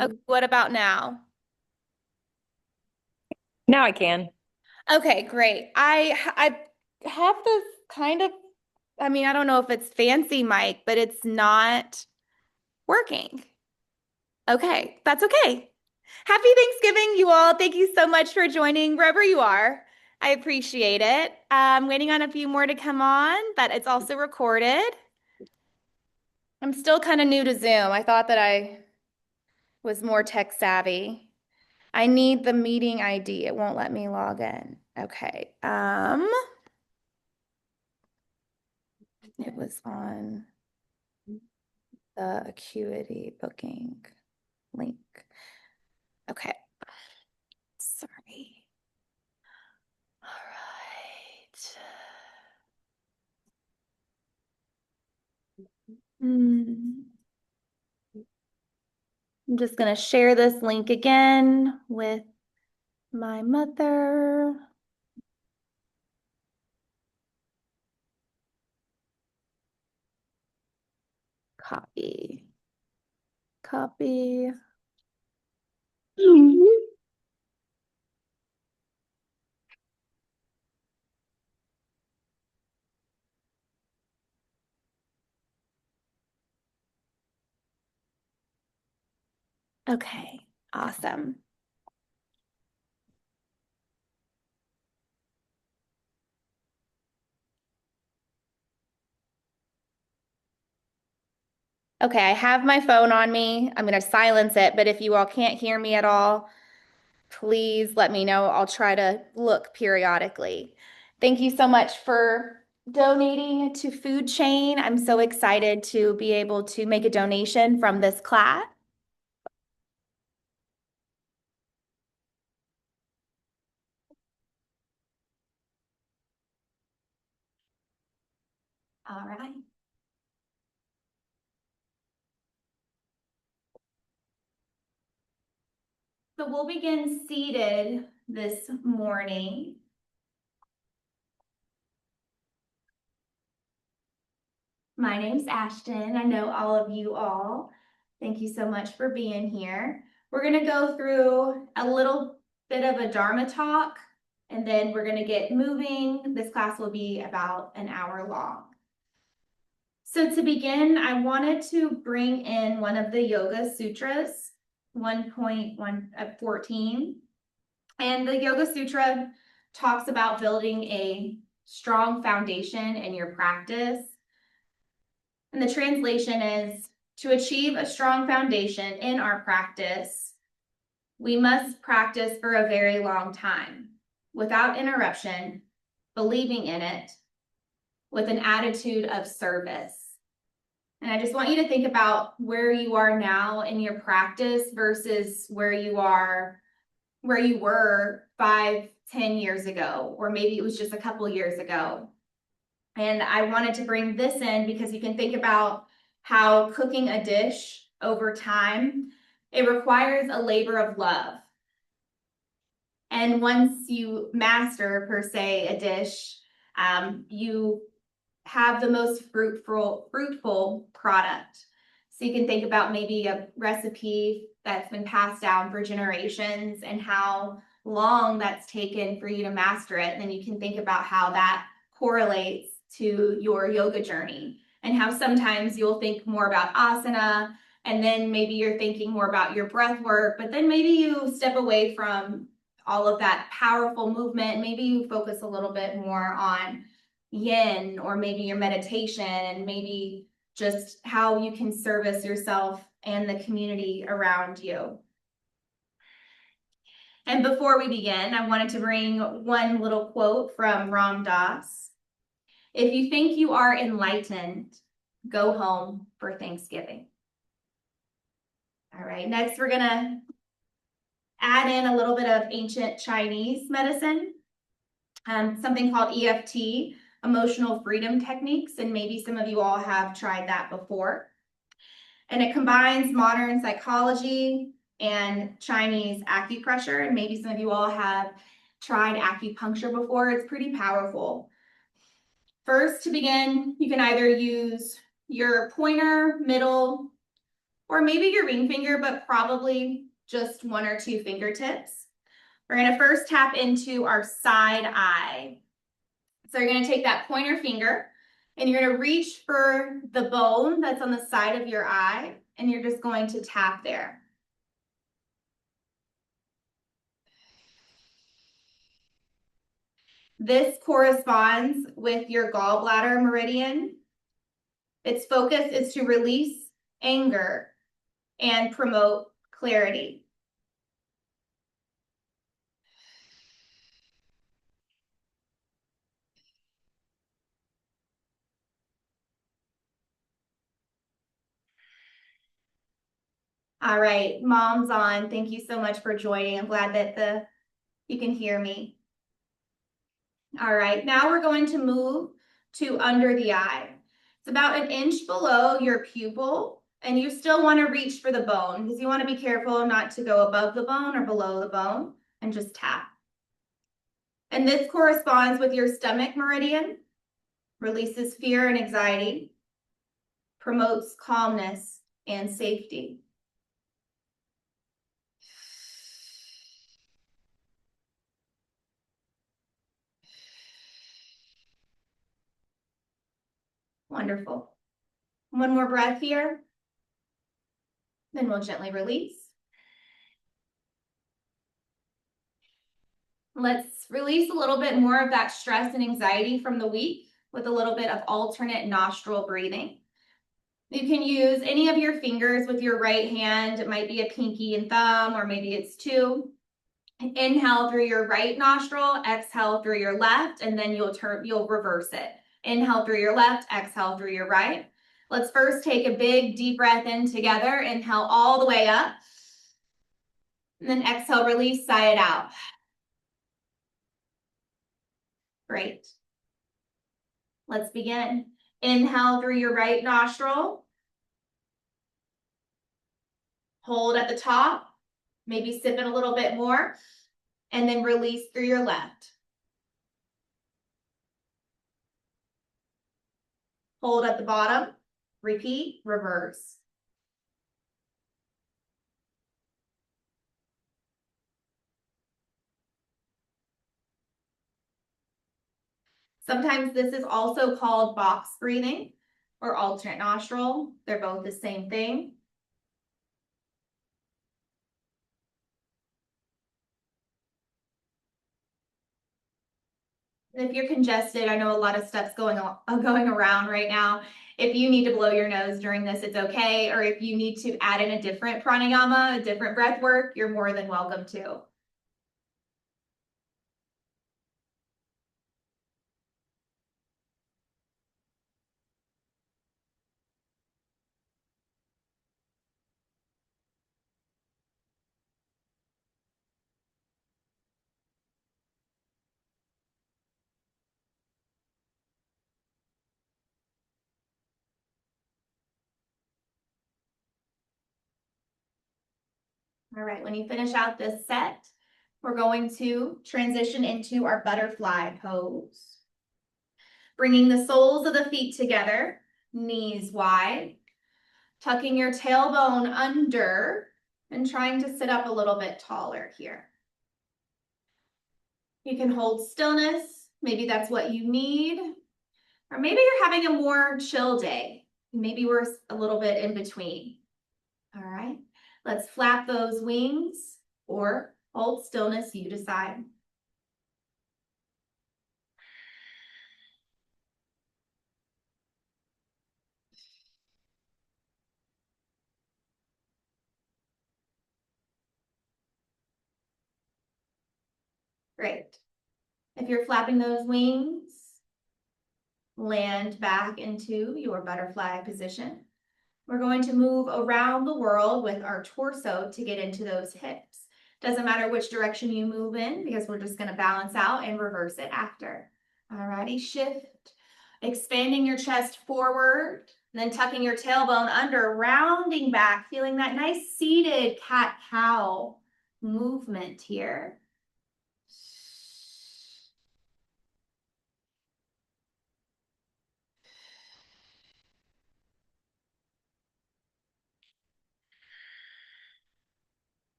Okay, what about now? Now I can. Okay, great. I have this kind of, I mean, I don't know if it's fancy mic, but it's not working. Okay, that's okay. Happy Thanksgiving, you all. Thank you so much for joining wherever you are. I appreciate it. I'm waiting on a few more to come on, but it's also recorded. I'm still kind of new to Zoom. I thought that I was more tech savvy. I need the meeting ID. It won't let me log in. Okay. It was on the Acuity booking link. Okay. Sorry. All right. Hmm. I'm just going to share this link again with my mother. Copy. Copy. Okay. Awesome. Okay, I have my phone on me. I'm going to silence it, but if you all can't hear me at all, please let me know. I'll try to look periodically. Thank you so much for donating to Food Chain. I'm so excited to be able to make a donation from this class. All right. So we'll begin seated this morning. My name's Ashton. I know all of you all. Thank you so much for being here. We're going to go through a little bit of a Dharma talk, and then we're going to get moving. This class will be about an hour long. So to begin, I wanted to bring in one of the Yoga Sutras, 1.14. And the Yoga Sutra talks about building a strong foundation in your practice. And the translation is, to achieve a strong foundation in our practice, we must practice for a very long time, without interruption, believing in it, with an attitude of service. And I just want you to think about where you are now in your practice versus where you were 5, 10 years ago, or maybe it was just a couple years ago. And I wanted to bring this in because you can think about how cooking a dish over time, it requires a labor of love. And once you master, per se, a dish, you have the most fruitful product. So you can think about maybe a recipe that's been passed down for generations and how long that's taken for you to master it. And then you can think about how that correlates to your yoga journey and how sometimes you'll think more about asana, and then maybe you're thinking more about your breath work, but then maybe you step away from all of that powerful movement. Maybe you focus a little bit more on yin, or maybe your meditation, and maybe just how you can service yourself and the community around you. And before we begin, I wanted to bring one little quote from Ram Dass. If you think you are enlightened, go home for Thanksgiving. All right, next we're gonna add in a little bit of ancient Chinese medicine, something called EFT, emotional freedom techniques, and maybe some of you all have tried that before. And it combines modern psychology and Chinese acupressure, and maybe some of you all have tried acupuncture before. It's pretty powerful. First, to begin, you can either use your pointer, middle, or maybe your ring finger, but probably just 1 or 2 fingertips. We're gonna first tap into our side eye. So you're gonna take that pointer finger and you're gonna reach for the bone that's on the side of your eye, and you're just going to tap there. This corresponds with your gallbladder meridian. Its focus is to release anger and promote clarity. All right, mom's on. Thank you so much for joining. I'm glad that you can hear me. All right, now we're going to move to under the eye. It's about 1 inch below your pupil, and you still want to reach for the bone because you want to be careful not to go above the bone or below the bone, and just tap. And this corresponds with your stomach meridian, releases fear and anxiety, promotes calmness and safety. Wonderful. One more breath here. Then we'll gently release. Let's release a little bit more of that stress and anxiety from the week with a little bit of alternate nostril breathing. You can use any of your fingers with your right hand. It might be a pinky and thumb, or maybe it's 2. Inhale through your right nostril, exhale through your left, and then you'll reverse it. Inhale through your left, exhale through your right. Let's first take a big deep breath in together. Inhale all the way up. And then exhale, release, sigh it out. Great. Let's begin. Inhale through your right nostril. Hold at the top. Maybe sip it a little bit more. And then release through your left. Hold at the bottom. Repeat, reverse. Sometimes this is also called box breathing or alternate nostril. They're both the same thing. If you're congested, I know a lot of stuff's going around right now. If you need to blow your nose during this, it's okay. Or if you need to add in a different pranayama, a different breath work, you're more than welcome to. All right, when you finish out this set, we're going to transition into our butterfly pose. Bringing the soles of the feet together, knees wide, tucking your tailbone under and trying to sit up a little bit taller here. You can hold stillness. Maybe that's what you need. Or maybe you're having a more chill day. Maybe we're a little bit in between. All right, let's flap those wings or hold stillness, you decide. Great. If you're flapping those wings, land back into your butterfly position. We're going to move around the world with our torso to get into those hips. Doesn't matter which direction you move in because we're just going to balance out and reverse it after. Alrighty, shift, expanding your chest forward, then tucking your tailbone under, rounding back, feeling that nice seated cat-cow movement here.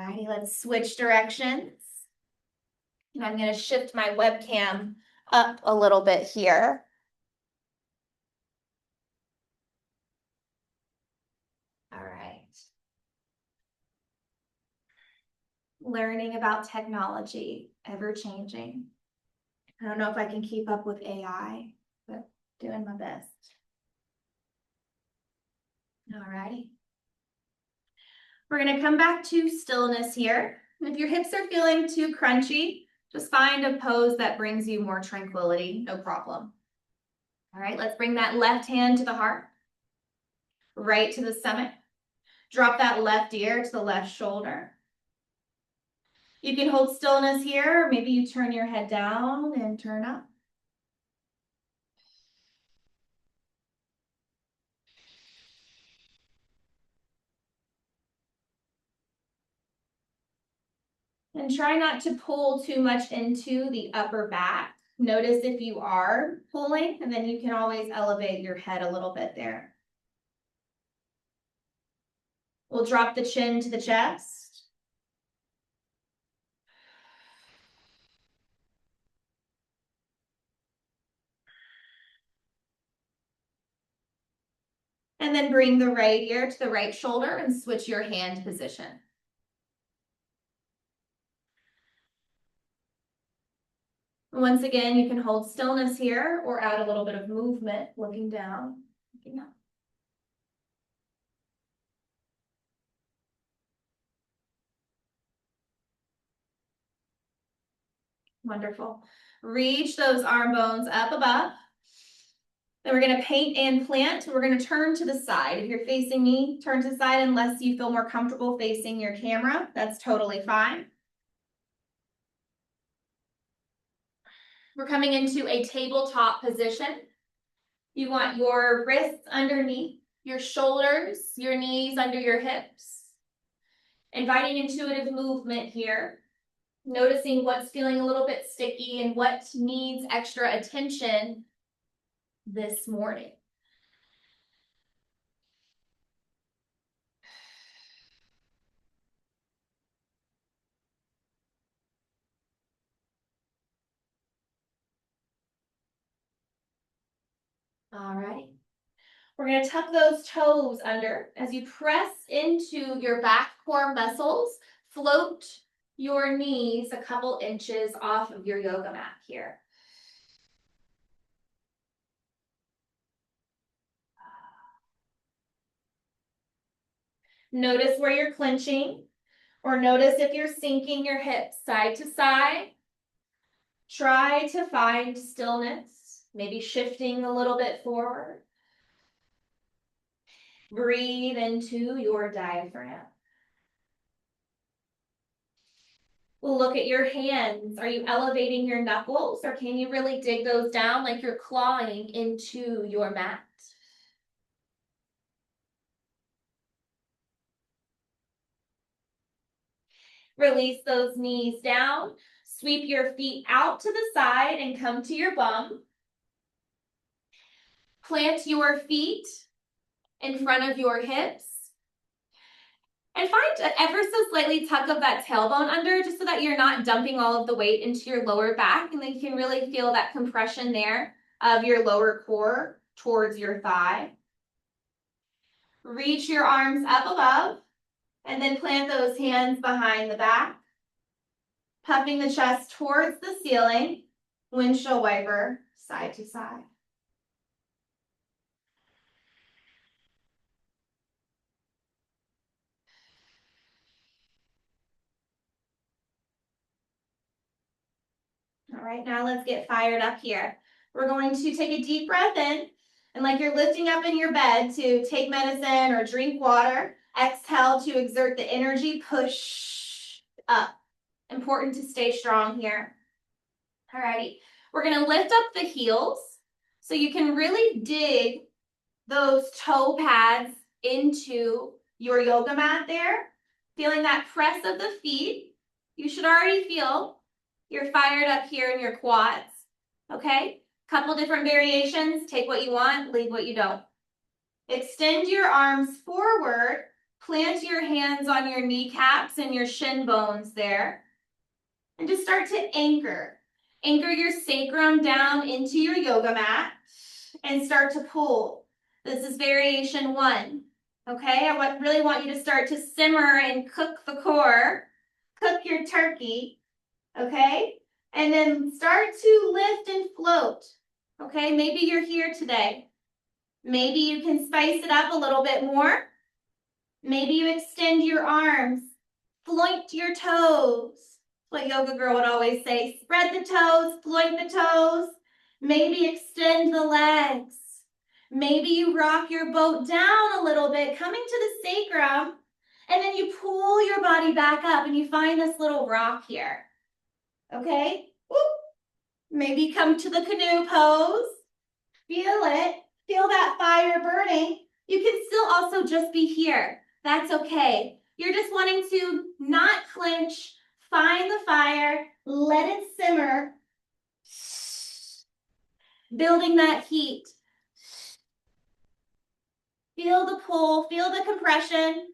righty, let's switch directions. And I'm gonna shift my webcam up a little bit here. All right. Learning about technology, ever changing. I don't know if I can keep up with AI, but doing my best. All righty. We're gonna come back to stillness here. If your hips are feeling too crunchy, just find a pose that brings you more tranquility, no problem. All right, let's bring that left hand to the heart, right to the stomach. Drop that left ear to the left shoulder. You can hold stillness here, or maybe you turn your head down and turn up. And try not to pull too much into the upper back. Notice if you are pulling, and then you can always elevate your head a little bit there. We'll drop the chin to the chest. And then bring the right ear to the right shoulder and switch your hand position. Once again, you can hold stillness here or add a little bit of movement, looking down, looking up. Wonderful. Reach those arm bones up above. Then we're going to paint and plant. We're going to turn to the side. If you're facing me, turn to the side unless you feel more comfortable facing your camera. That's totally fine. We're coming into a tabletop position. You want your wrists underneath, your shoulders, your knees under your hips. Inviting intuitive movement here. Noticing what's feeling a little bit sticky and what needs extra attention this morning. All right. We're going to tuck those toes under. As you press into your back core muscles, float your knees a couple inches off of your yoga mat here. Notice where you're clenching, or notice if you're sinking your hips side to side. Try to find stillness, maybe shifting a little bit forward. Breathe into your diaphragm. We'll look at your hands. Are you elevating your knuckles, or can you really dig those down like you're clawing into your mat? Release those knees down. Sweep your feet out to the side and come to your bum. Plant your feet in front of your hips. And find an ever so slightly tuck of that tailbone under, just so that you're not dumping all of the weight into your lower back, and then you can really feel that compression there of your lower core towards your thigh. Reach your arms up above, and then plant those hands behind the back, puffing the chest towards the ceiling, windshield wiper side to side. All right, now let's get fired up here. We're going to take a deep breath in, and like you're lifting up in your bed to take medicine or drink water, exhale to exert the energy, push up. Important to stay strong here. All righty, we're gonna lift up the heels so you can really dig those toe pads into your yoga mat there. Feeling that press of the feet. You should already feel you're fired up here in your quads, okay? Couple different variations. Take what you want, leave what you don't. Extend your arms forward, Plant your hands on your kneecaps and your shin bones there. And just start to anchor. Anchor your sacrum down into your yoga mat and start to pull. This is variation 1. Okay, I really want you to start to simmer and cook the core. Cook your turkey. Okay, and then start to lift and float. Okay, maybe you're here today. Maybe you can spice it up a little bit more. Maybe you extend your arms, floint your toes. What Yoga Girl would always say, spread the toes, floint the toes. Maybe extend the legs. Maybe you rock your boat down a little bit, coming to the sacrum, and then you pull your body back up and you find this little rock here. Okay? Woo. Maybe come to the canoe pose. Feel it. Feel that fire burning. You can still also just be here. That's okay. You're just wanting to not clench, find the fire, let it simmer, building that heat. Feel the pull, feel the compression.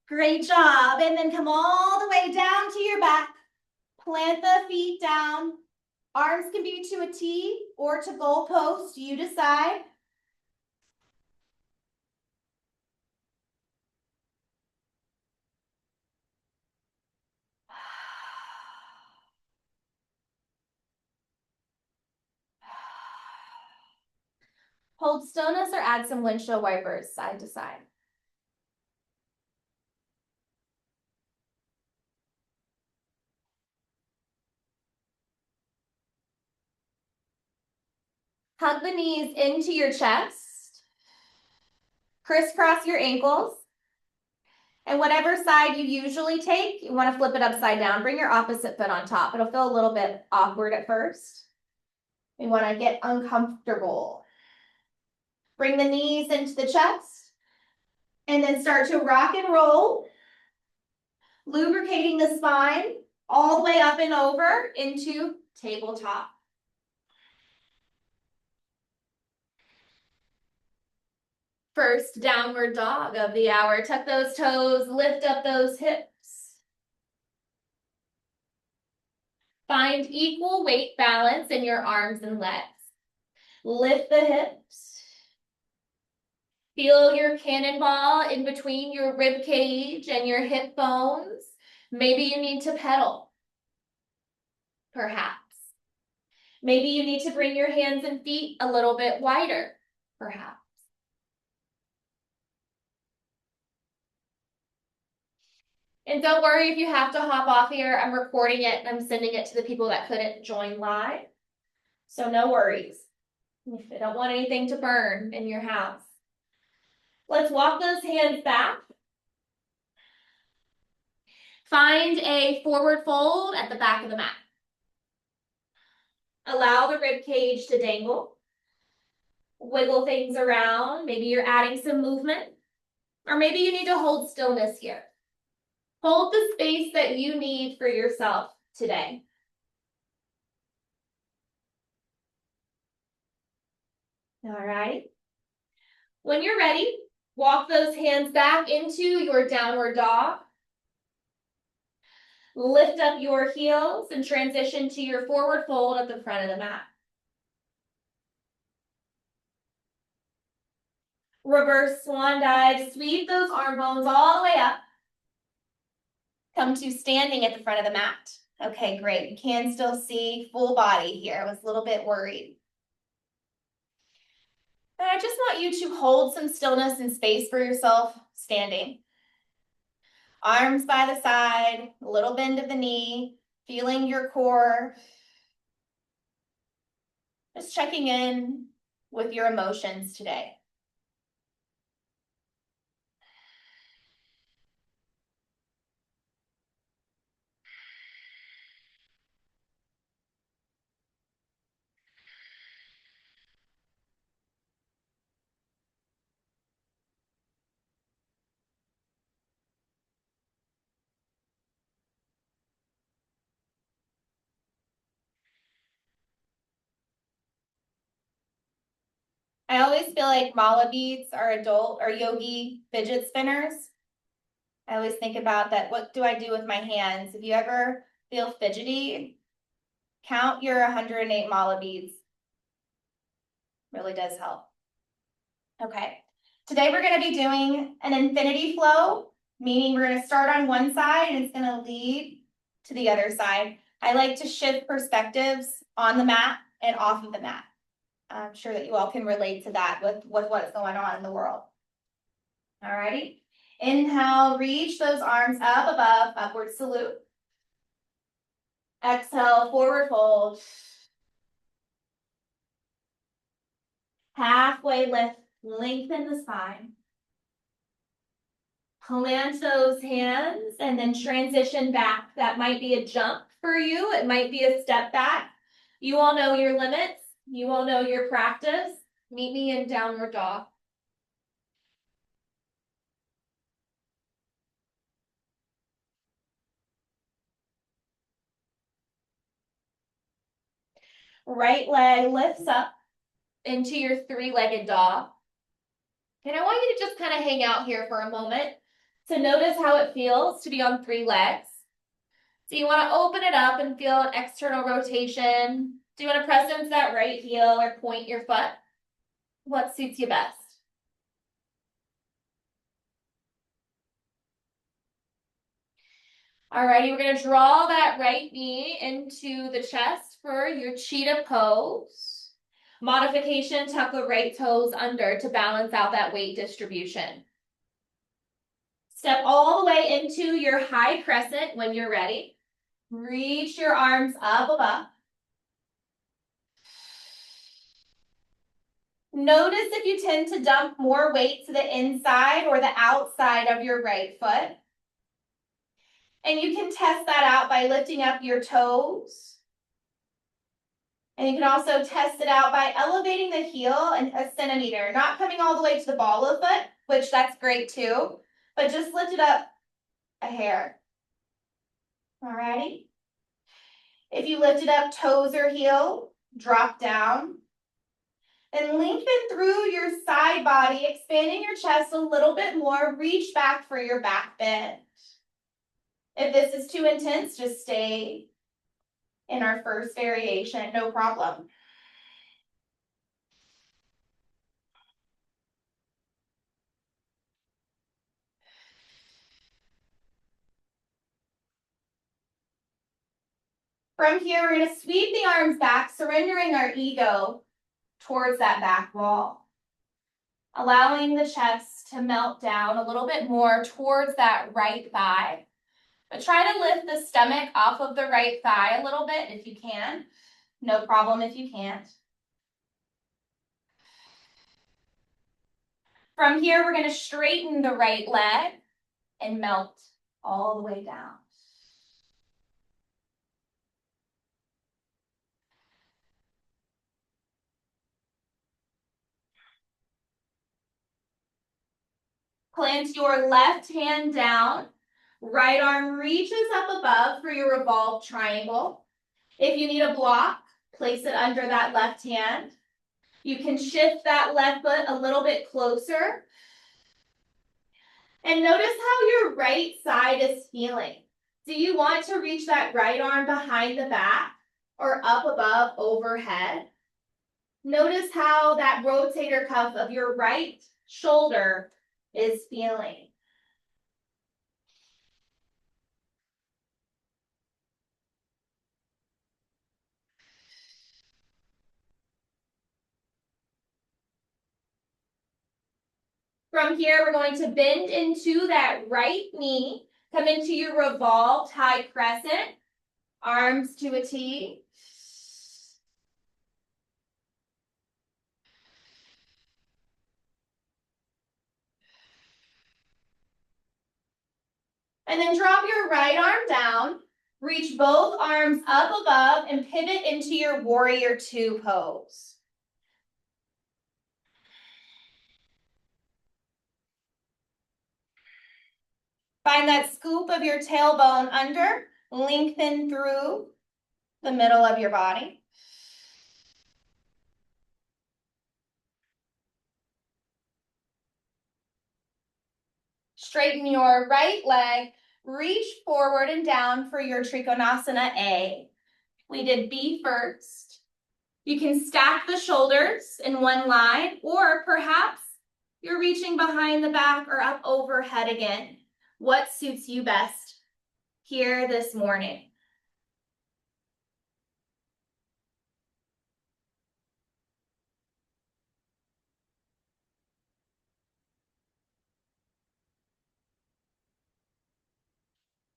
Great job. And then come all the way down to your back. Plant the feet down. Arms can be to a T or to goalpost, you decide. Hold stillness or add some windshield wipers side to side. Hug the knees into your chest. Crisscross your ankles. And whatever side you usually take, you want to flip it upside down. Bring your opposite foot on top. It'll feel a little bit awkward at first. You want to get uncomfortable. Bring the knees into the chest. And then start to rock and roll. Lubricating the spine all the way up and over into tabletop. First downward dog of the hour. Tuck those toes, lift up those hips. Find equal weight balance in your arms and legs. Lift the hips. Feel your cannonball in between your rib cage and your hip bones. Maybe you need to pedal. Perhaps. Maybe you need to bring your hands and feet a little bit wider. Perhaps. And don't worry if you have to hop off here. I'm recording it and I'm sending it to the people that couldn't join live. So no worries. If you don't want anything to burn in your house. Let's walk those hands back. Find a forward fold at the back of the mat. Allow the rib cage to dangle. Wiggle things around. Maybe you're adding some movement. Or maybe you need to hold stillness here. Hold the space that you need for yourself today. All right. When you're ready, walk those hands back into your downward dog. Lift up your heels and transition to your forward fold at the front of the mat. Reverse swan dive, sweep those arm bones all the way up. Come to standing at the front of the mat. Okay, great. You can still see full body here. I was a little bit worried. And I just want you to hold some stillness and space for yourself standing. Arms by the side, a little bend of the knee, feeling your core. Just checking in with your emotions today. I always feel like mala beads are adult or yogi fidget spinners. I always think about that. What do I do with my hands? If you ever feel fidgety, count your 108 mala beads. Really does help. Okay. Today we're going to be doing an infinity flow, meaning we're going to start on one side and it's going to lead to the other side. I like to shift perspectives on the mat and off of the mat. I'm sure that you all can relate to that with what's going on in the world. All righty. Inhale, reach those arms up above, upward salute. Exhale, forward fold. Halfway lift, lengthen the spine. Plant those hands and then transition back. That might be a jump for you. It might be a step back. You all know your limits. You all know your practice. Meet me in downward dog. Right leg lifts up into your three-legged dog. And I want you to just kind of hang out here for a moment to notice how it feels to be on three legs. So you want to open it up and feel an external rotation. Do you want to press into that right heel or point your foot? What suits you best? Alrighty, we're going to draw that right knee into the chest for your cheetah pose. Modification, tuck the right toes under to balance out that weight distribution. Step all the way into your high crescent when you're ready. Reach your arms up above. Notice if you tend to dump more weight to the inside or the outside of your right foot. And you can test that out by lifting up your toes. And you can also test it out by elevating the heel a centimeter, not coming all the way to the ball of the foot, which that's great too, but just lift it up a hair. Alrighty. If you lift it up toes or heel, drop down. And lengthen through your side body, expanding your chest a little bit more. Reach back for your back bend. If this is too intense, just stay in our first variation, no problem. From here, we're going to sweep the arms back, surrendering our ego towards that back wall. Allowing the chest to melt down a little bit more towards that right thigh. But try to lift the stomach off of the right thigh a little bit if you can. No problem if you can't. From here, we're going to straighten the right leg and melt all the way down. Plant your left hand down. Right arm reaches up above for your revolved triangle. If you need a block, place it under that left hand. You can shift that left foot a little bit closer. And notice how your right side is feeling. Do you want to reach that right arm behind the back or up above overhead? Notice how that rotator cuff of your right shoulder is feeling. From here, we're going to bend into that right knee, come into your revolved high crescent, arms to a T. And then drop your right arm down, reach both arms up above and pivot into your warrior two pose. Find that scoop of your tailbone under, lengthen through the middle of your body. straighten your right leg, reach forward and down for your Trikonasana A. We did B first. You can stack the shoulders in one line, or perhaps you're reaching behind the back or up overhead again. What suits you best here this morning?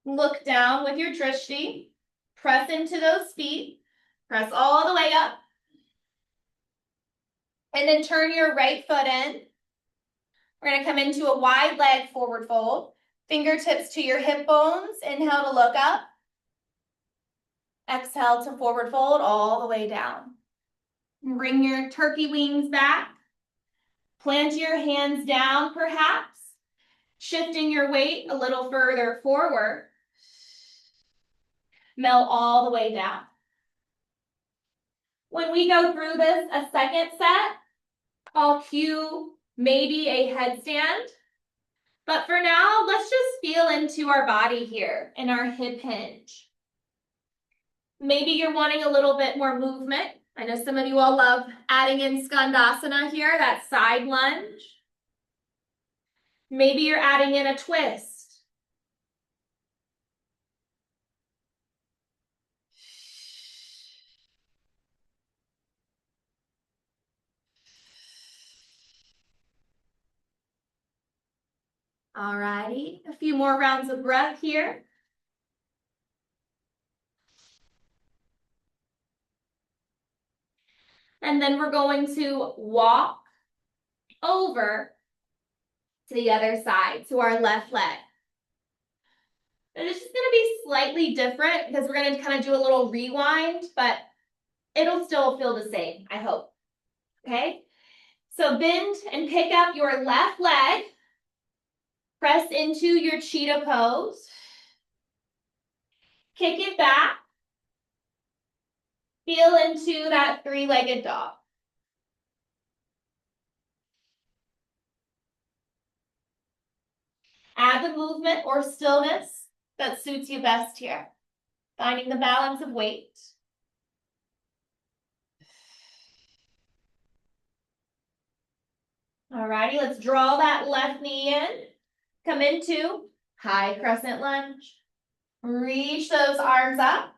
Look down with your drishti. Press into those feet. Press all the way up. And then turn your right foot in. We're going to come into a wide leg forward fold. Fingertips to your hip bones. Inhale to look up. Exhale to forward fold all the way down. Bring your turkey wings back. Plant your hands down perhaps. Shifting your weight a little further forward. Melt all the way down. When we go through this a second set, I'll cue maybe a headstand. But for now, let's just feel into our body here in our hip hinge. Maybe you're wanting a little bit more movement. I know some of you all love adding in Skandasana here, that side lunge. Maybe you're adding in a twist. All righty, a few more rounds of breath here. And then we're going to walk over to the other side, to our left leg. And it's just going to be slightly different because we're going to kind of do a little rewind, but it'll still feel the same, I hope. Okay? So bend and pick up your left leg. Press into your cheetah pose. Kick it back. Feel into that three-legged dog. Add the movement or stillness that suits you best here. Finding the balance of weight. Alrighty, let's draw that left knee in. Come into high crescent lunge. Reach those arms up.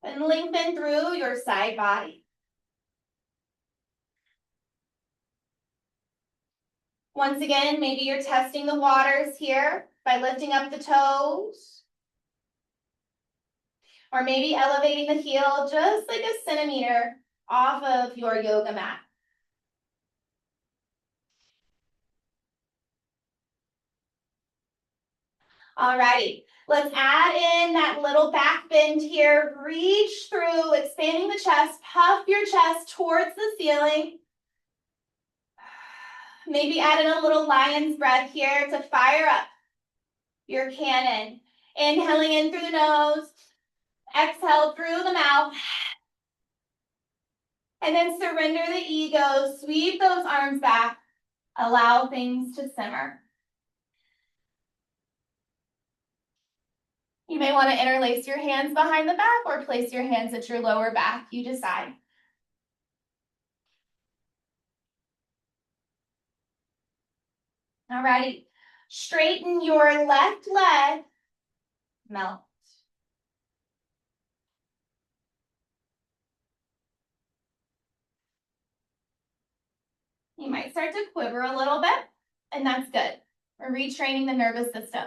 And lengthen through your side body. Once again, maybe you're testing the waters here by lifting up the toes. Or maybe elevating the heel just like a centimeter off of your yoga mat. Alrighty, let's add in that little back bend here. Reach through, expanding the chest, puff your chest towards the ceiling. Maybe add in a little lion's breath here to fire up your cannon. Inhaling in through the nose, exhale through the mouth. And then surrender the ego, sweep those arms back, allow things to simmer. You may want to interlace your hands behind the back or place your hands at your lower back, you decide. Alrighty, straighten your left leg, melt. You might start to quiver a little bit, and that's good. We're retraining the nervous system.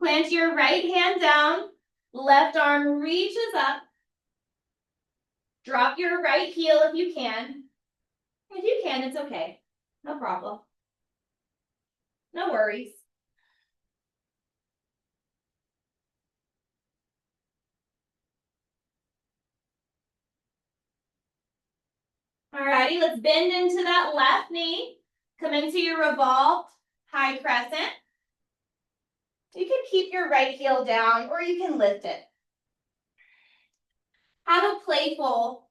Plant your right hand down, left arm reaches up. Drop your right heel if you can. If you can, it's okay. No problem. No worries. Alrighty, let's bend into that left knee. Come into your revolved high crescent. You can keep your right heel down or you can lift it. Have a playful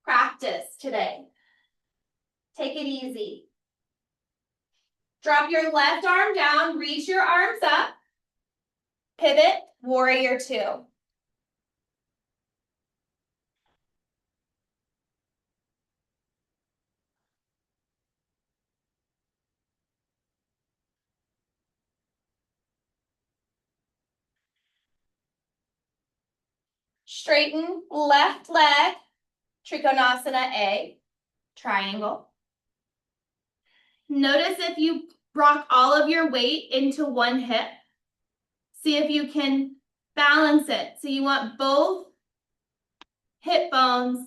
practice today. Take it easy. Drop your left arm down, reach your arms up. Pivot, warrior two. Straighten left leg, Trikonasana A, triangle. Notice if you rock all of your weight into one hip. See if you can balance it. So you want both hip bones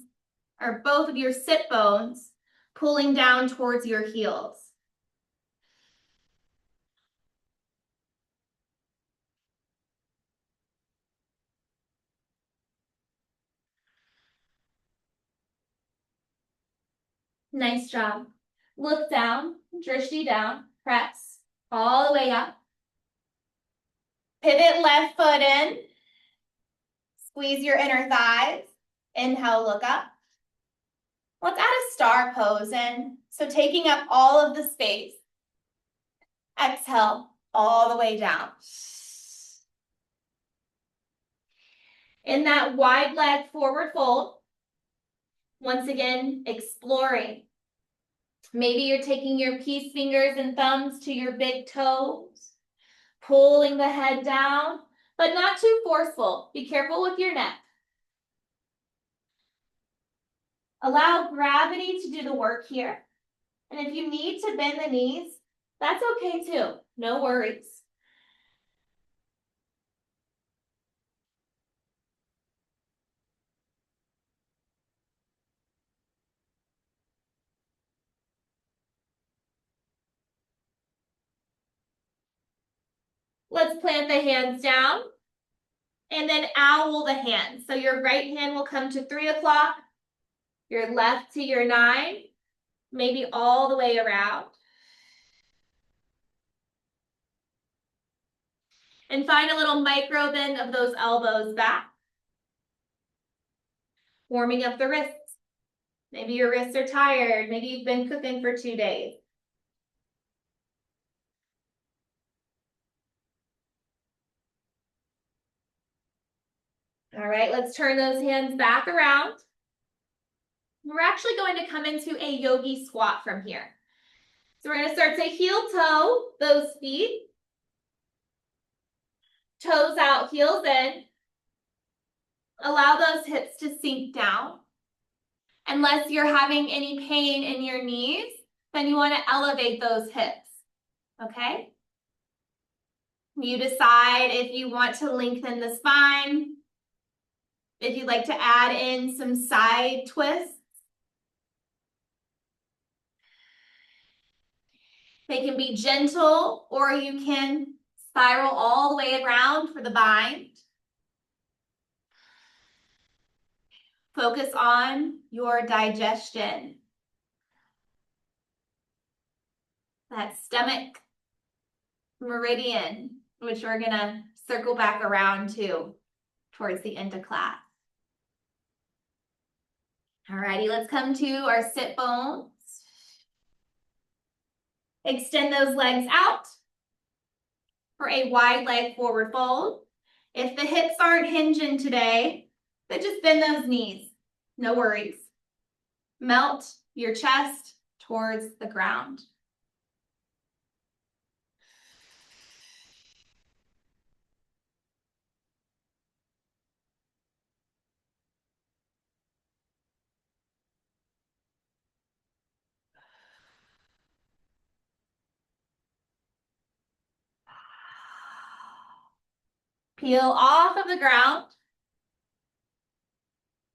or both of your sit bones pulling down towards your heels. Nice job. Look down, drishti down, press all the way up. Pivot left foot in. Squeeze your inner thighs. Inhale, look up. Let's add a star pose in. So taking up all of the space. Exhale all the way down. In that wide leg forward fold, once again, exploring. Maybe you're taking your peace fingers and thumbs to your big toes, pulling the head down, but not too forceful. Be careful with your neck. Allow gravity to do the work here. And if you need to bend the knees, that's okay too. No worries. Let's plant the hands down and then owl the hands. So your right hand will come to 3 o'clock, your left to your 9, maybe all the way around. And find a little micro bend of those elbows back. Warming up the wrists. Maybe your wrists are tired. Maybe you've been cooking for 2 days. All right, let's turn those hands back around. We're actually going to come into a yogi squat from here. So we're going to start to heel toe those feet. Toes out, heels in. Allow those hips to sink down. Unless you're having any pain in your knees, then you want to elevate those hips, okay? You decide if you want to lengthen the spine, if you'd like to add in some side twists. They can be gentle, or you can spiral all the way around for the bind. Focus on your digestion. That stomach meridian, which we're gonna circle back around to towards the end of class. Alrighty, let's come to our sit bones. Extend those legs out for a wide leg forward fold. If the hips aren't hinging today, then just bend those knees. No worries. Melt your chest towards the ground. Peel off of the ground.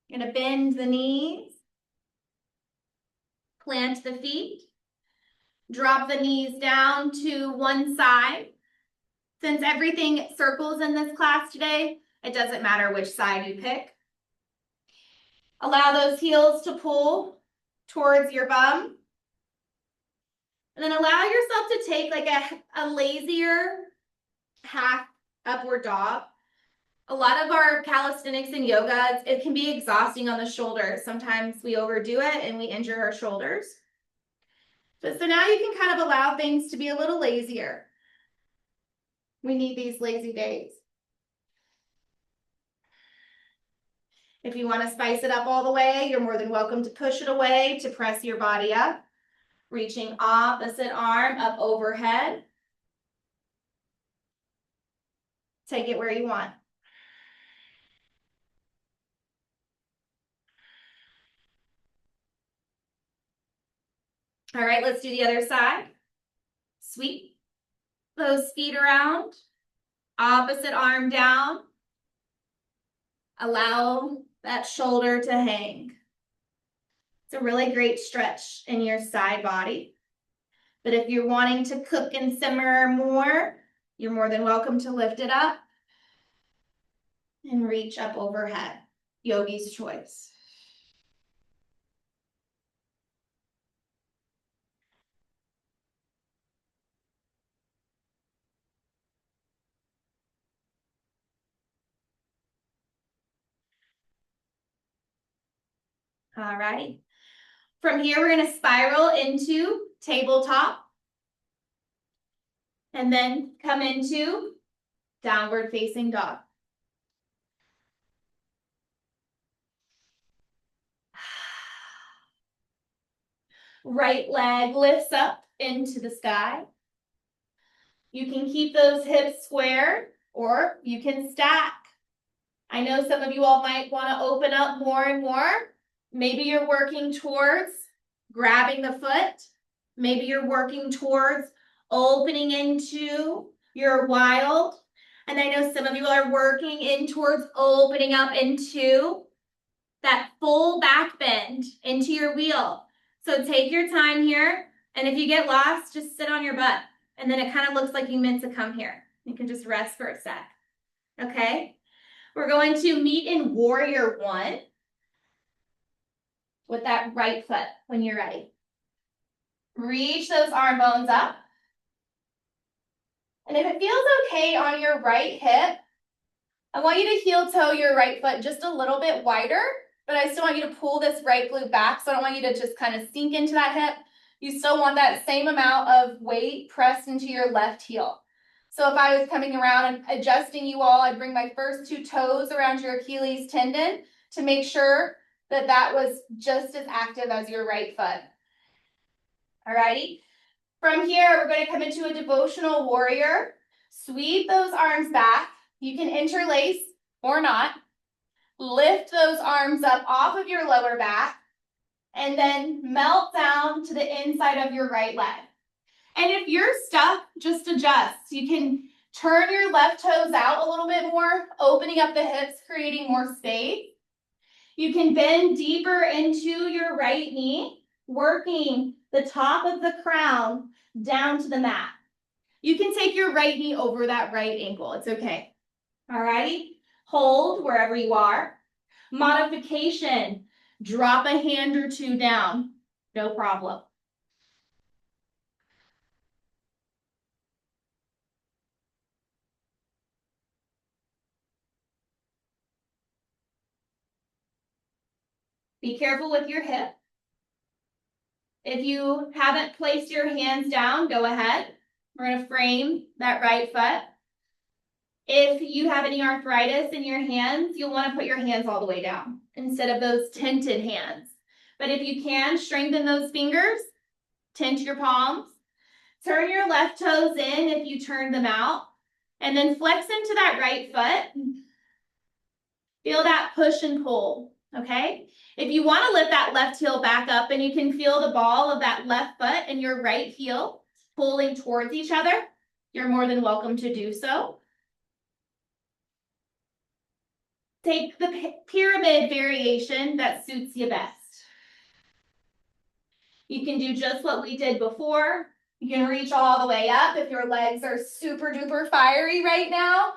You're gonna bend the knees. Plant the feet. Drop the knees down to one side. Since everything circles in this class today, it doesn't matter which side you pick. Allow those heels to pull towards your bum. And then allow yourself to take like a lazier half upward dog. A lot of our calisthenics and yoga, it can be exhausting on the shoulders. Sometimes we overdo it and we injure our shoulders. But so now you can kind of allow things to be a little lazier. We need these lazy days. If you want to spice it up all the way, you're more than welcome to push it away to press your body up. Reaching opposite arm up overhead. Take it where you want. All right, let's do the other side. Sweep those feet around. Opposite arm down. Allow that shoulder to hang. It's a really great stretch in your side body. But if you're wanting to cook and simmer more, you're more than welcome to lift it up and reach up overhead. Yogi's choice. All righty. From here, we're going to spiral into tabletop and then come into downward facing dog. Right leg lifts up into the sky. You can keep those hips square or you can stack. I know some of you all might want to open up more and more. Maybe you're working towards grabbing the foot. Maybe you're working towards opening into your wild. And I know some of you are working in towards opening up into that full back bend into your wheel. So take your time here. And if you get lost, just sit on your butt. And then it kind of looks like you meant to come here. You can just rest for a sec. Okay? We're going to meet in warrior one with that right foot when you're ready. Reach those arm bones up. And if it feels okay on your right hip, I want you to heel toe your right foot just a little bit wider, but I still want you to pull this right glute back. So I don't want you to just kind of sink into that hip. You still want that same amount of weight pressed into your left heel. So if I was coming around and adjusting you all, I'd bring my first two toes around your Achilles tendon to make sure that that was just as active as your right foot. Alrighty. From here, we're going to come into a devotional warrior. Sweep those arms back. You can interlace or not. Lift those arms up off of your lower back and then melt down to the inside of your right leg. And if you're stuck, just adjust. You can turn your left toes out a little bit more, opening up the hips, creating more space. You can bend deeper into your right knee, working the top of the crown down to the mat. You can take your right knee over that right ankle. It's okay. All righty. Hold wherever you are. Modification. Drop a hand or two down. No problem. Be careful with your hip. If you haven't placed your hands down, go ahead. We're going to frame that right foot. If you have any arthritis in your hands, you'll want to put your hands all the way down instead of those tented hands. But if you can, strengthen those fingers, tent your palms. Turn your left toes in if you turn them out. And then flex into that right foot. Feel that push and pull, okay? If you want to lift that left heel back up and you can feel the ball of that left foot and your right heel pulling towards each other, you're more than welcome to do so. Take the pyramid variation that suits you best. You can do just what we did before. You can reach all the way up if your legs are super duper fiery right now.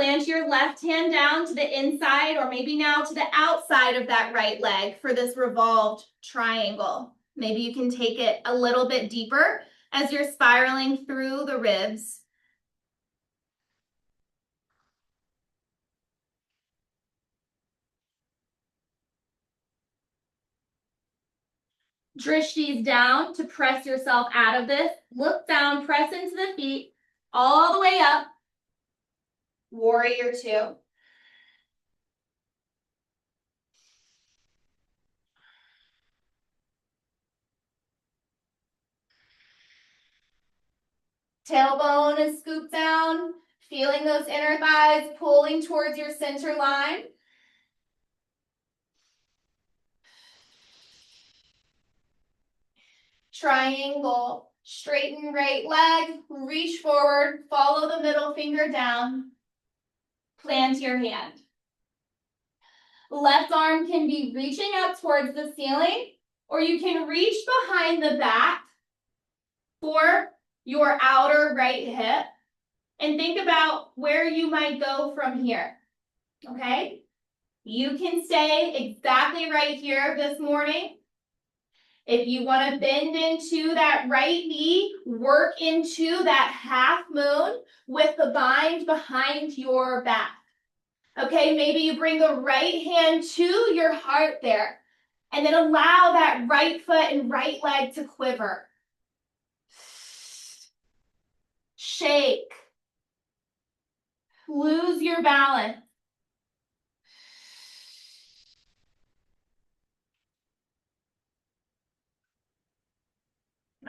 Plant your left hand down to the inside or maybe now to the outside of that right leg for this revolved triangle. Maybe you can take it a little bit deeper as you're spiraling through the ribs. Drishtis down to press yourself out of this. Look down, press into the feet, all the way up. Warrior two. Tailbone is scooped down, feeling those inner thighs pulling towards your center line. Triangle, straighten right leg, reach forward, follow the middle finger down, plant your hand. Left arm can be reaching up towards the ceiling, or you can reach behind the back for your outer right hip and think about where you might go from here, okay? You can stay exactly right here this morning. If you want to bend into that right knee, work into that half moon with the bind behind your back. Okay, maybe you bring the right hand to your heart there and then allow that right foot and right leg to quiver. Shake. Lose your balance.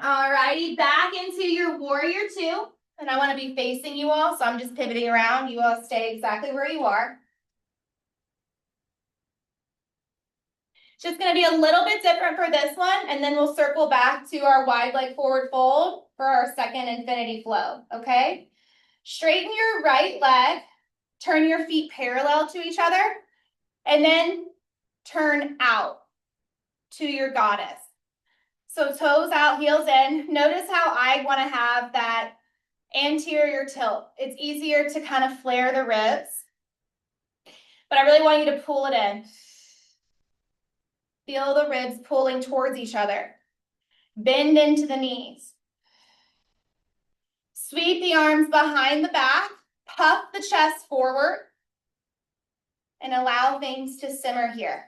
All righty, back into your warrior two. And I want to be facing you all, so I'm just pivoting around. You all stay exactly where you are. Just going to be a little bit different for this one, and then we'll circle back to our wide leg forward fold for our second infinity flow, okay? Straighten your right leg, turn your feet parallel to each other, and then turn out to your goddess. So toes out, heels in. Notice how I want to have that anterior tilt. It's easier to kind of flare the ribs, but I really want you to pull it in. Feel the ribs pulling towards each other. Bend into the knees. Sweep the arms behind the back, puff the chest forward, and allow things to simmer here.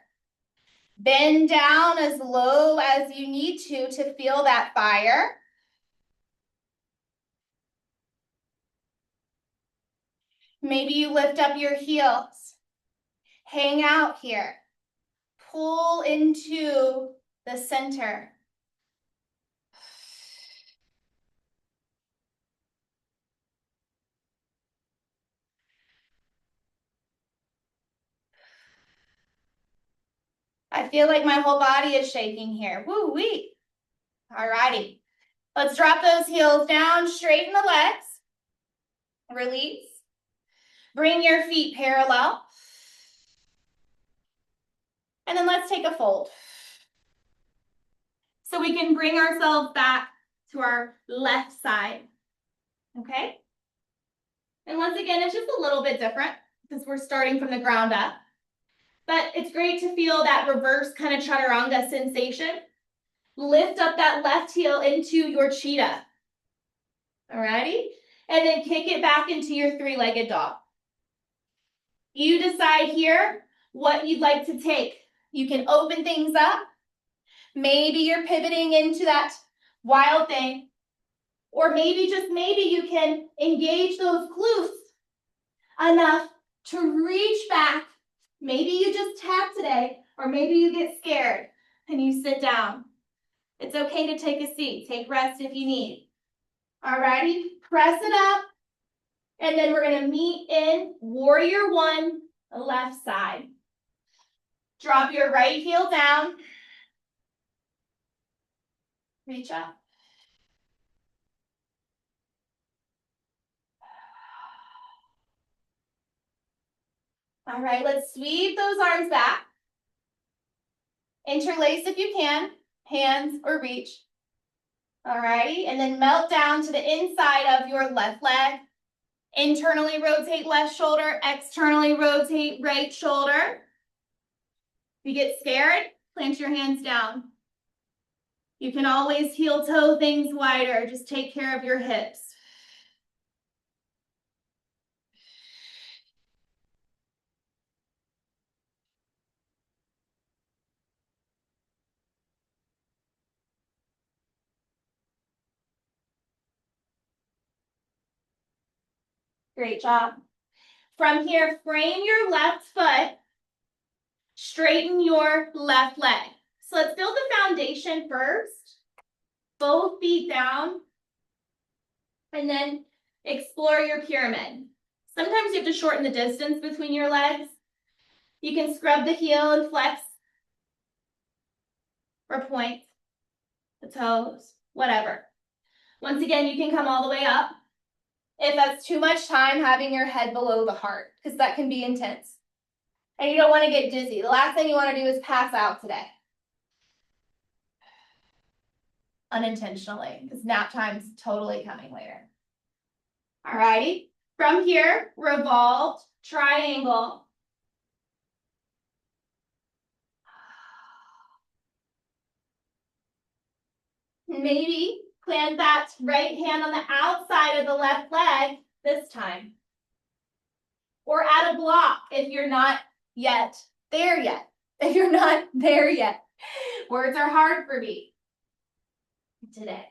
Bend down as low as you need to feel that fire. Maybe you lift up your heels. Hang out here. Pull into the center. I feel like my whole body is shaking here. Woo-wee. All righty. Let's drop those heels down, straighten the legs. Release. Bring your feet parallel. And then let's take a fold. So we can bring ourselves back to our left side. Okay? And once again, it's just a little bit different because we're starting from the ground up. But it's great to feel that reverse kind of chaturanga sensation. Lift up that left heel into your cheetah. Alrighty? And then kick it back into your three-legged dog. You decide here what you'd like to take. You can open things up. Maybe you're pivoting into that wild thing. Or maybe, just maybe, you can engage those glutes enough to reach back. Maybe you just tap today, or maybe you get scared and you sit down. It's okay to take a seat. Take rest if you need. Alrighty, press it up. And then we're going to meet in warrior one, the left side. Drop your right heel down. Reach up. All right, let's sweep those arms back. Interlace if you can, hands or reach. All righty, and then melt down to the inside of your left leg Internally rotate left shoulder, externally rotate right shoulder. If you get scared, plant your hands down. You can always heel toe things wider. Just take care of your hips. Great job. From here, frame your left foot. Straighten your left leg. So let's build the foundation first. Both feet down. And then explore your pyramid. Sometimes you have to shorten the distance between your legs. You can scrub the heel and flex or point the toes, whatever. Once again, you can come all the way up. If that's too much time, having your head below the heart, because that can be intense. And you don't want to get dizzy. The last thing you want to do is pass out today. Unintentionally, because nap time's totally coming later. All righty. From here, revolved triangle. Maybe plant that right hand on the outside of the left leg this time. Or add a block if you're not there yet. If you're not there yet. Words are hard for me today.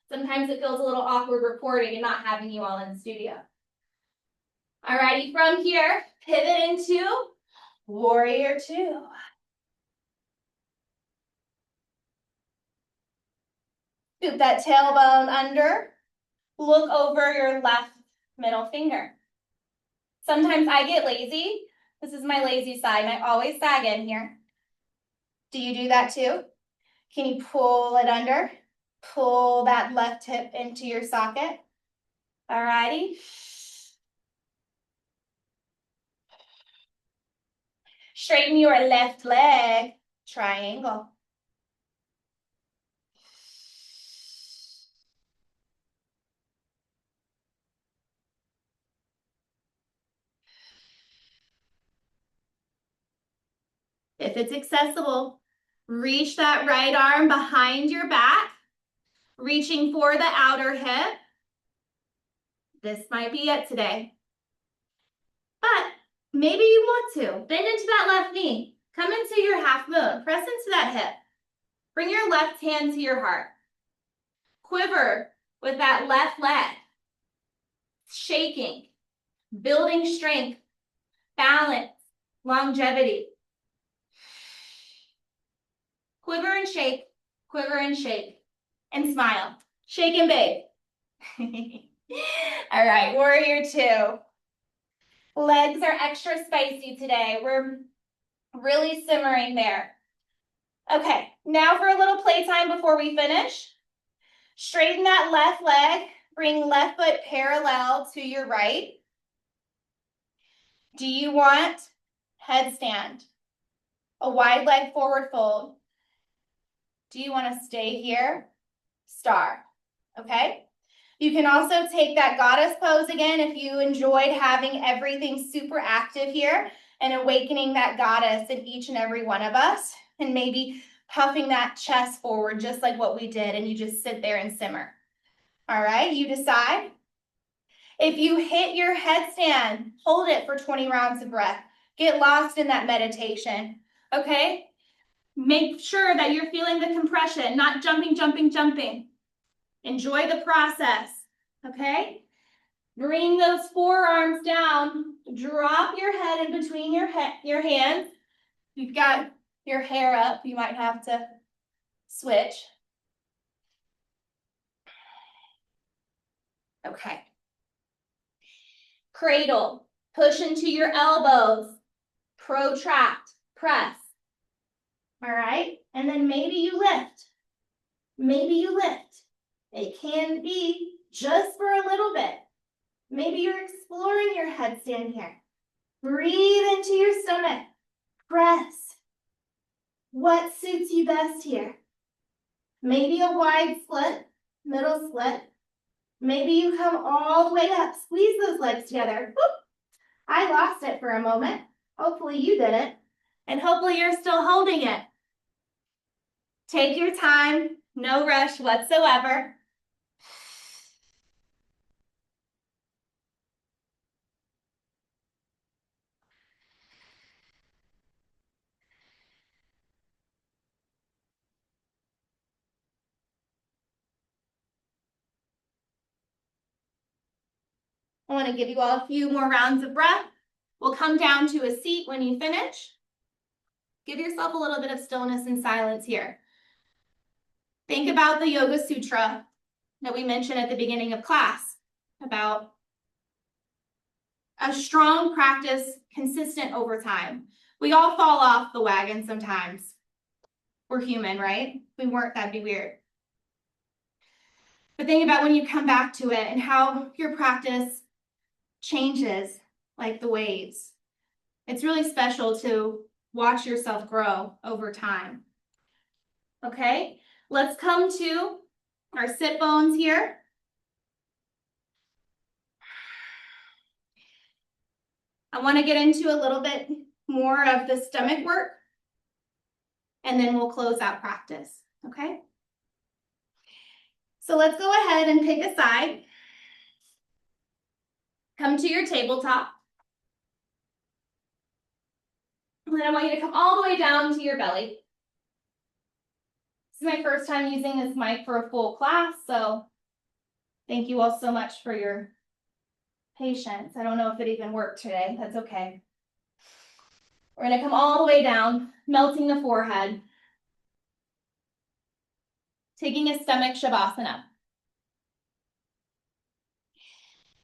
Sometimes it feels a little awkward recording and not having you all in the studio. Alrighty, from here, pivot into warrior two. Scoop that tailbone under. Look over your left middle finger. Sometimes I get lazy. This is my lazy side, and I always sag in here. Do you do that too? Can you pull it under? Pull that left hip into your socket. Alrighty. Straighten your left leg, triangle. If it's accessible, reach that right arm behind your back, reaching for the outer hip. This might be it today. But maybe you want to. Bend into that left knee. Come into your half moon. Press into that hip. Bring your left hand to your heart. Quiver with that left leg. Shaking. Building strength. Balance. Longevity. Quiver and shake. Quiver and shake. And smile. Shake and bake. All right, warrior two. Legs are extra spicy today. We're really simmering there. Okay, now for a little playtime before we finish. Straighten that left leg. Bring left foot parallel to your right. Do you want headstand? A wide leg forward fold. Do you want to stay here? Star. Okay? You can also take that goddess pose again if you enjoyed having everything super active here and awakening that goddess in each and every one of us, and maybe puffing that chest forward just like what we did, and you just sit there and simmer. All right, you decide. If you hit your headstand, hold it for 20 rounds of breath. Get lost in that meditation, okay? Make sure that you're feeling the compression, not jumping, jumping, jumping. Enjoy the process, okay? Bring those forearms down. Drop your head in between your hands. You've got your hair up. You might have to switch. Okay. Cradle. Push into your elbows. Protract. Press. All right? And then maybe you lift. Maybe you lift. It can be just for a little bit. Maybe you're exploring your headstand here. Breathe into your stomach. Press. What suits you best here? Maybe a wide split, middle split. Maybe you come all the way up. Squeeze those legs together. Whoop. I lost it for a moment. Hopefully you didn't. And hopefully you're still holding it. Take your time, no rush whatsoever. I want to give you all a few more rounds of breath. We'll come down to a seat when you finish. Give yourself a little bit of stillness and silence here. Think about the Yoga Sutra that we mentioned at the beginning of class about a strong practice consistent over time. We all fall off the wagon sometimes. We're human, right? If we weren't, that'd be weird. But think about when you come back to it and how your practice changes like the waves. It's really special to watch yourself grow over time. Okay, let's come to our sit bones here. I want to get into a little bit more of the stomach work, and then we'll close out practice, okay? So let's go ahead and pick a side. Come to your tabletop. And then I want you to come all the way down to your belly. This is my first time using this mic for a full class, so thank you all so much for your patience. I don't know if it even worked today. That's okay. We're going to come all the way down, melting the forehead. Taking a stomach shavasana.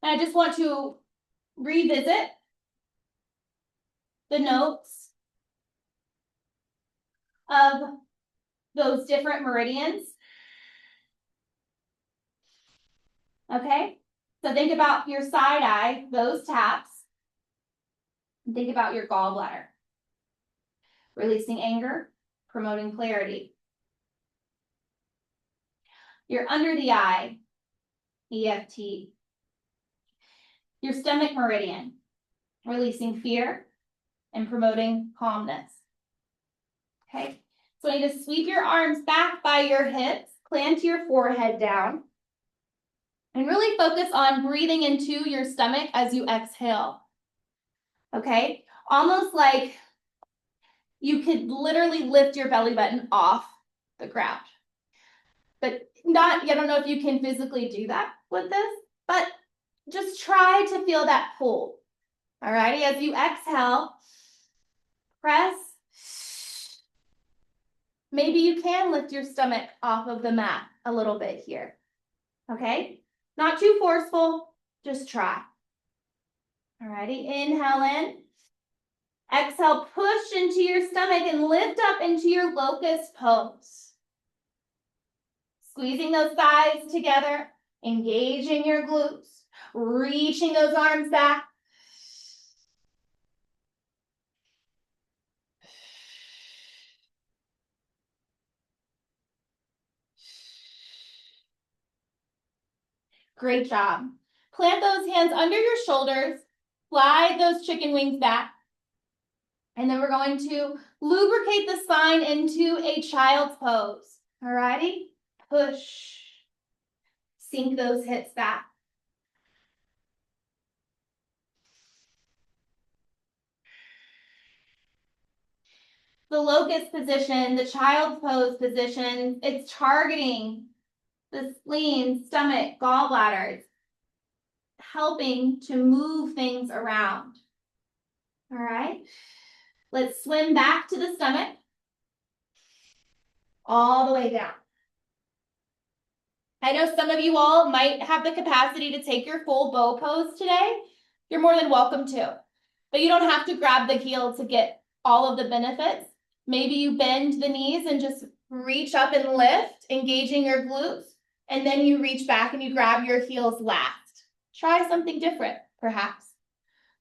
And I just want to revisit the notes of those different meridians. Okay, so think about your side eye, those taps. And think about your gallbladder. Releasing anger, promoting clarity. Your under the eye, EFT. Your stomach meridian, releasing fear and promoting calmness. Okay, so I need to sweep your arms back by your hips, plant your forehead down, and really focus on breathing into your stomach as you exhale. Okay, almost like you could literally lift your belly button off the ground. But I don't know if you can physically do that with this, but just try to feel that pull. All righty, as you exhale, press. Maybe you can lift your stomach off of the mat a little bit here. Okay, not too forceful, just try. All righty, inhale in. Exhale, push into your stomach and lift up into your locust pose. Squeezing those thighs together, engaging your glutes, reaching those arms back. Great job. Plant those hands under your shoulders, slide those chicken wings back. And then we're going to lubricate the spine into a child's pose. All righty? Push. Sink those hips back. The locust position, the child's pose position, it's targeting the spleen, stomach, gallbladders, helping to move things around. All right? Let's swim back to the stomach, all the way down. I know some of you all might have the capacity to take your full bow pose today. You're more than welcome to, but you don't have to grab the heel to get all of the benefits. Maybe you bend the knees and just reach up and lift, engaging your glutes, and then you reach back and you grab your heels last. Try something different, perhaps,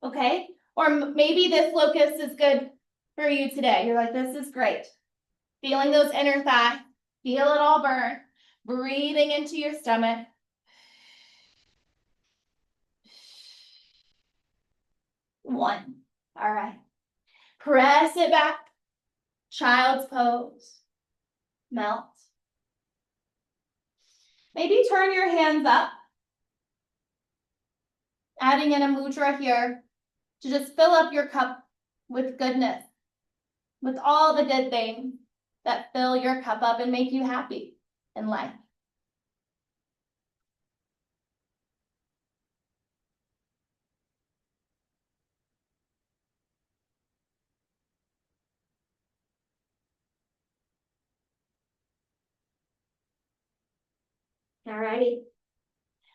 okay? Or maybe this locust is good for you today. You're like, this is great. Feeling those inner thighs, feel it all burn. Breathing into your stomach. 1. All right. Press it back. Child's pose. Melt. Maybe turn your hands up. Adding in a mudra here to just fill up your cup with goodness, with all the good things that fill your cup up and make you happy in life. Alrighty.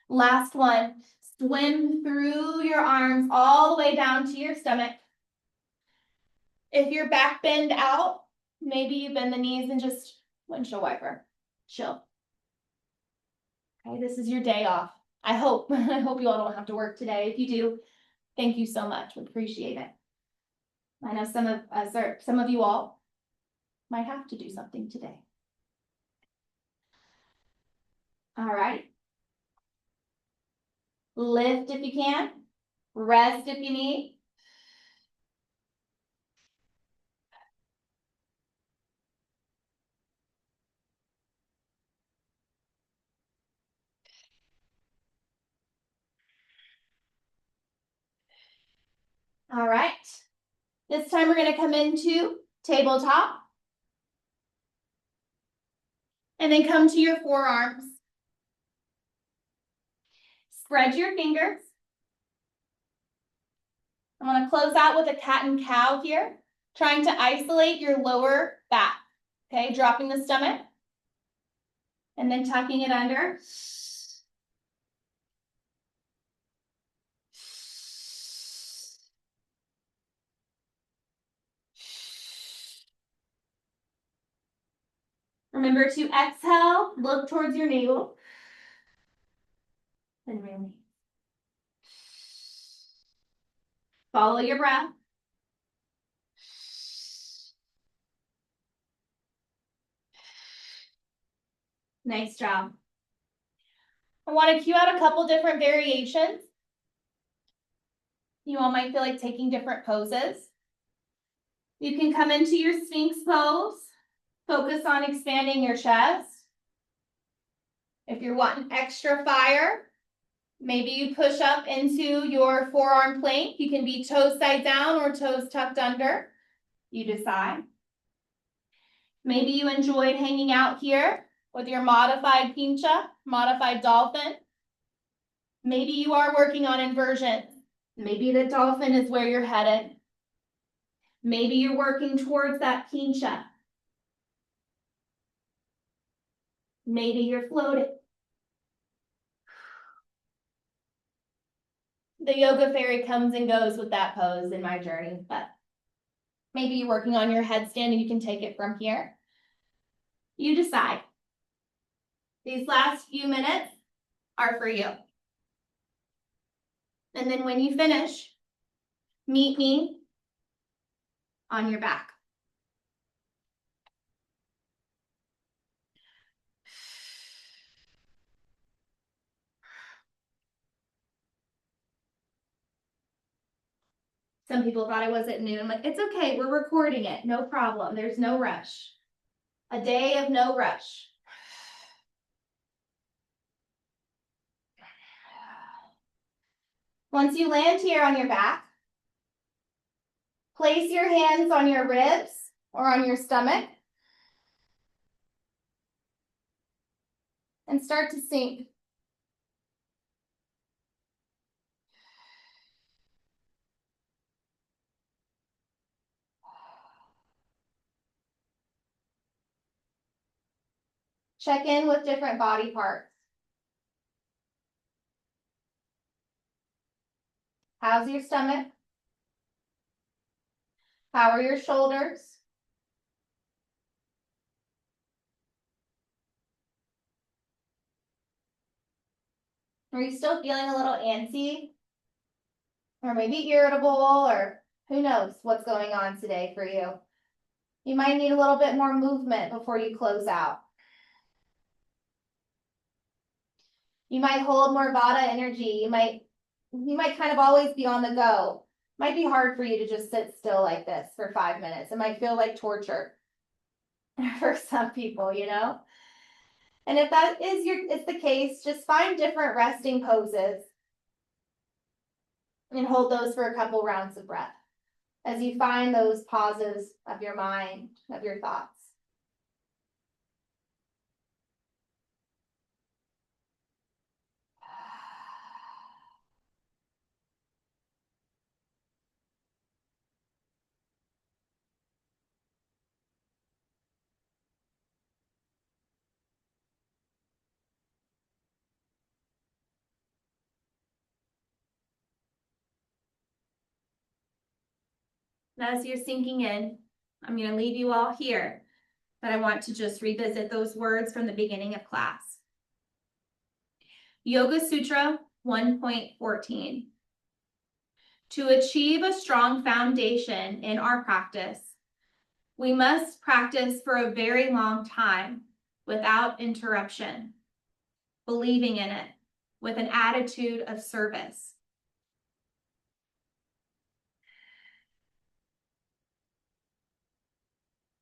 Last one. Swim through your arms all the way down to your stomach. If your back bend out, maybe you bend the knees and just windshield wiper. Chill. Okay, this is your day off. I hope. I hope you all don't have to work today. If you do, thank you so much. We appreciate it. I know some of us or some of you all might have to do something today. All right. Lift if you can. Rest if you need. All right. This time we're going to come into tabletop. And then come to your forearms. Spread your fingers. I'm going to close out with a cat and cow here, trying to isolate your lower back. Okay, dropping the stomach. And then tucking it under. Remember to exhale, look towards your navel. And release. Follow your breath. Nice job. I want to cue out a couple different variations. You all might feel like taking different poses. You can come into your Sphinx pose. Focus on expanding your chest. If you're wanting extra fire, maybe you push up into your forearm plank. You can be toes side down or toes tucked under. You decide. Maybe you enjoyed hanging out here with your modified pincha, modified dolphin. Maybe you are working on inversion. Maybe the dolphin is where you're headed. Maybe you're working towards that pincha. Maybe you're floating. The yoga fairy comes and goes with that pose in my journey, but maybe you're working on your headstand and you can take it from here. You decide. These last few minutes are for you. And then when you finish, meet me on your back. Some people thought I was at noon. I'm like, it's okay, we're recording it, no problem. There's no rush. A day of no rush. Once you land here on your back, place your hands on your ribs or on your stomach and start to sink. Check in with different body parts. How's your stomach? How are your shoulders? Are you still feeling a little antsy? Or maybe irritable, or who knows what's going on today for you? You might need a little bit more movement before you close out. You might hold more Vata energy. You might kind of always be on the go. Might be hard for you to just sit still like this for 5 minutes. It might feel like torture for some people, you know? And if that is the case, just find different resting poses and hold those for a couple rounds of breath as you find those pauses of your mind, of your thoughts. And as you're sinking in, I'm going to leave you all here, but I want to just revisit those words from the beginning of class. Yoga Sutra 1.14. To achieve a strong foundation in our practice, we must practice for a very long time without interruption, believing in it with an attitude of service.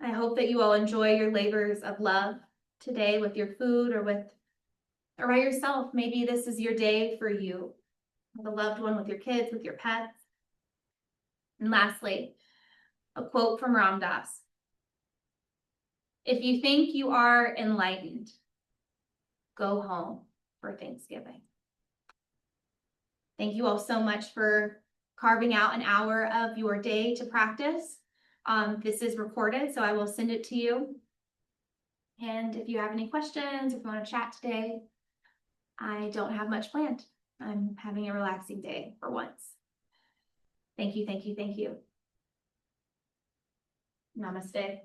I hope that you all enjoy your labors of love today with your food or by yourself. Maybe this is your day for you, with a loved one, with your kids, with your pets. And lastly, a quote from Ram Dass. If you think you are enlightened, go home for Thanksgiving. Thank you all so much for carving out an hour of your day to practice. This is recorded, so I will send it to you. And if you have any questions, if you want to chat today, I don't have much planned. I'm having a relaxing day for once. Thank you, thank you, thank you. Namaste.